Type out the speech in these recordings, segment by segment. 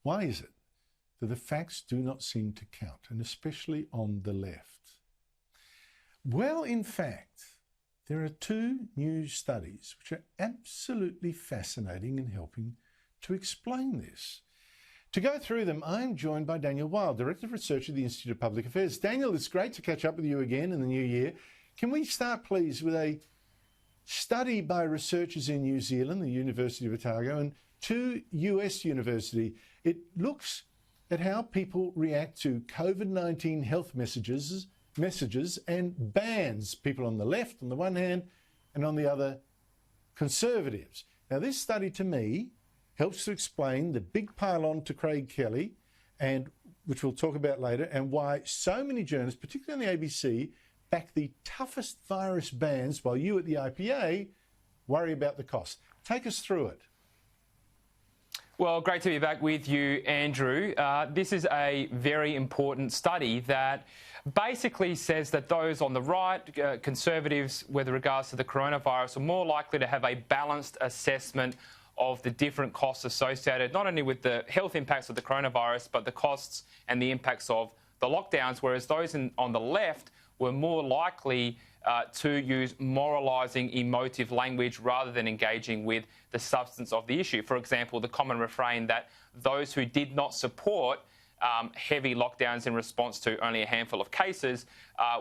Why is it that the facts do not seem to count, and especially on the left? Well, in fact, there are two new studies which are absolutely fascinating in helping to explain this. To go through them, I'm joined by Daniel Wild, Director of Research at the Institute of Public Affairs. Daniel, it's great to catch up with you again in the new year. Can we start, please, with a study by researchers in New Zealand, the University of Otago, and two US university? It looks at how people react to COVID-19 health messages and bans, people on the left on the one hand and on the other conservatives. Now this study to me helps to explain the big pile-on to Craig Kelly, and which we'll talk about later, and why so many journalists, particularly on the ABC, back the toughest virus bans while you at the IPA worry about the cost. Take us through it. Well, great to be back with you, Andrew. This is a very important study that basically says that those on the right, conservatives, with regards to the coronavirus, are more likely to have a balanced assessment of the different costs associated not only with the health impacts of the coronavirus, but the costs and the impacts of the lockdowns, whereas those on the left were more likely to use moralising, emotive language rather than engaging with the substance of the issue. For example, the common refrain that those who did not support heavy lockdowns in response to only a handful of cases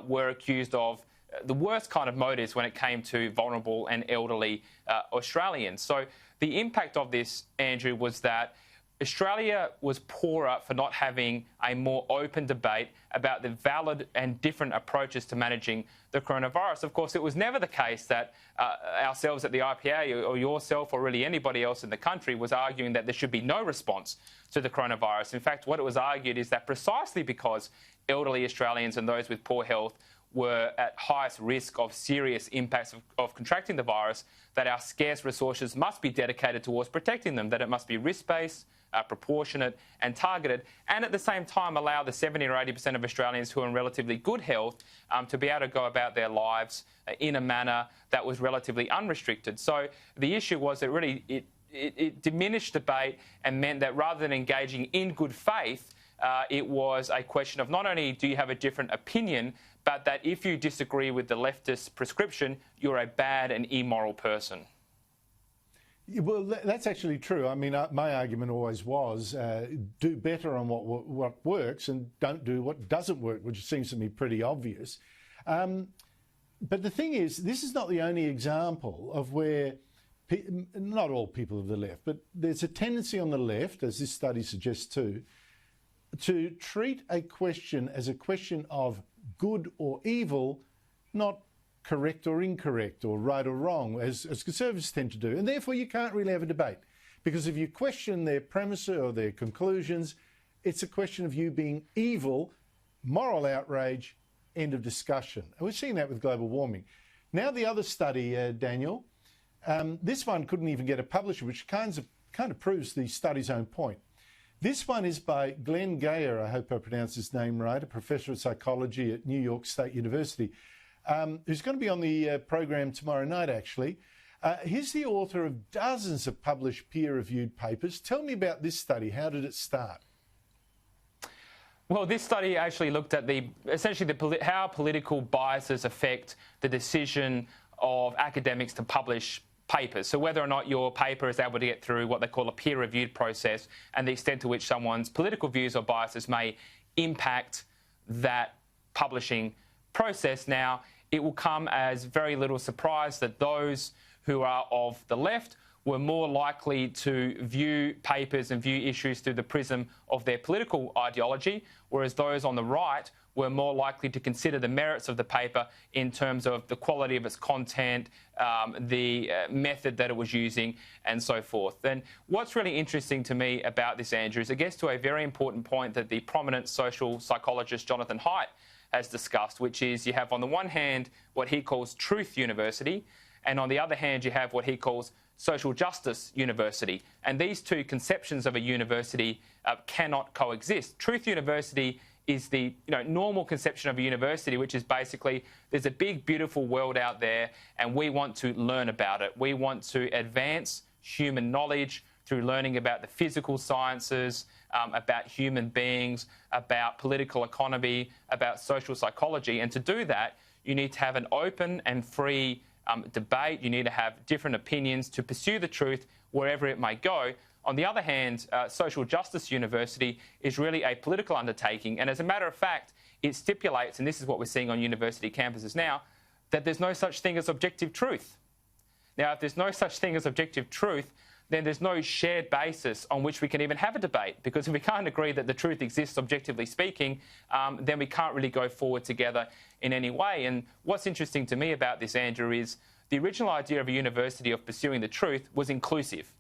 were accused of the worst kind of motives when it came to vulnerable and elderly Australians. So the impact of this, Andrew, was that Australia was poorer for not having a more open debate about the valid and different approaches to managing the coronavirus. Of course, it was never the case that ourselves at the IPA or yourself or really anybody else in the country was arguing that there should be no response to the coronavirus. In fact, what it was argued is that precisely because elderly Australians and those with poor health were at highest risk of serious impacts of contracting the virus, that our scarce resources must be dedicated towards protecting them, that it must be risk-based, proportionate and targeted, and at the same time allow the 70 or 80% of Australians who are in relatively good health to be able to go about their lives in a manner that was relatively unrestricted. So the issue was that really it diminished debate and meant that rather than engaging in good faith, it was a question of not only do you have a different opinion, but that if you disagree with the leftist prescription, you're a bad and immoral person. Well, that's actually true. I mean, my argument always was do better on what works and don't do what doesn't work, which seems to me pretty obvious. But the thing is, this is not the only example of where, not all people of the left, but there's a tendency on the left, as this study suggests too, to treat a question as a question of good or evil, not correct or incorrect or right or wrong, as conservatives tend to do. And therefore you can't really have a debate, because if you question their premise or their conclusions, it's a question of you being evil, moral outrage, end of discussion. And we're seeing that with global warming. Now the other study, Daniel, this one couldn't even get a publisher, which kind of proves the study's own point. This one is by Glenn Gayer, I hope I pronounced his name right, a professor of psychology at New York State University, who's going to be on the program tomorrow night, actually. He's the author of dozens of published peer-reviewed papers. Tell me about this study. How did it start? Well, this study actually looked at how political biases affect the decision of academics to publish papers. So whether or not your paper is able to get through what they call a peer-reviewed process, and the extent to which someone's political views or biases may impact that publishing process. Now, it will come as very little surprise that those who are of the left were more likely to view papers and view issues through the prism of their political ideology, whereas those on the right were more likely to consider the merits of the paper in terms of the quality of its content, the method that it was using, and so forth. And what's really interesting to me about this, Andrew, is it gets to a very important point that the prominent social psychologist Jonathan Haidt has discussed, which is you have on the one hand what he calls Truth University, and on the other hand you have what he calls Social Justice University. And these two conceptions of a university cannot coexist. Truth University is the normal conception of a university, which is basically there's a big, beautiful world out there and we want to learn about it. We want to advance human knowledge through learning about the physical sciences, about human beings, about political economy, about social psychology. And to do that, you need to have an open and free debate. You need to have different opinions to pursue the truth wherever it may go. On the other hand, Social Justice University is really a political undertaking. And as a matter of fact, it stipulates, and this is what we're seeing on university campuses now, that there's no such thing as objective truth. Now, if there's no such thing as objective truth, then there's no shared basis on which we can even have a debate. Because if we can't agree that the truth exists objectively speaking, then we can't really go forward together in any way. And what's interesting to me about this, Andrew, is the original idea of a university of pursuing the truth was inclusive.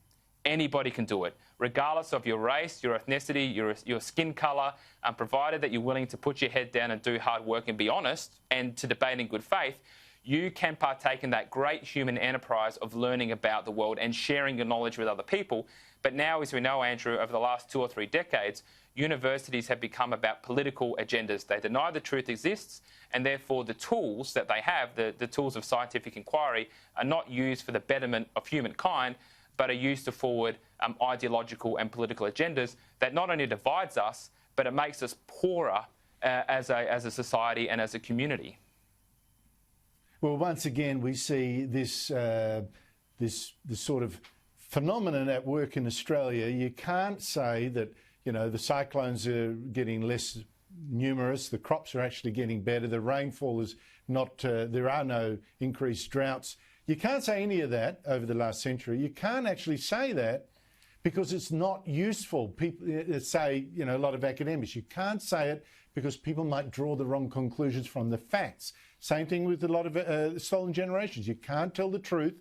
Anybody can do it, regardless of your race, your ethnicity, your skin colour, provided that you're willing to put your head down and do hard work and be honest and to debate in good faith. You can partake in that great human enterprise of learning about the world and sharing your knowledge with other people. But now, as we know, Andrew, over the last 2 or 3 decades, universities have become about political agendas. They deny the truth exists, and therefore the tools that they have, the tools of scientific inquiry, are not used for the betterment of humankind, but are used to forward ideological and political agendas that not only divides us, but it makes us poorer as a society and as a community. Well, once again, we see this sort of phenomenon at work in Australia. You can't say that, you know, the cyclones are getting less numerous, the crops are actually getting better, the rainfall is not, there are no increased droughts. You can't say any of that over the last century. You can't actually say that because it's not useful. People say, you know, a lot of academics, you can't say it because people might draw the wrong conclusions from the facts. Same thing with a lot of stolen generations. You can't tell the truth.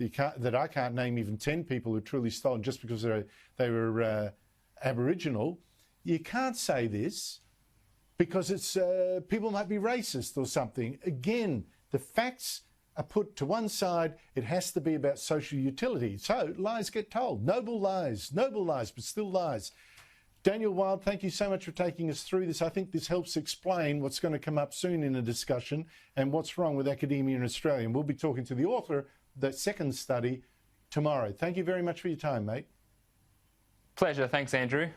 I can't name even 10 people who truly stolen just because they were Aboriginal. You can't say this because it's people might be racist or something. Again, the facts are put to one side. It has to be about social utility. So lies get told. Noble lies, but still lies. Daniel Wild, thank you so much for taking us through this. I think this helps explain what's going to come up soon in a discussion and what's wrong with academia in Australia. And we'll be talking to the author of the second study tomorrow. Thank you very much for your time, mate. Pleasure. Thanks, Andrew.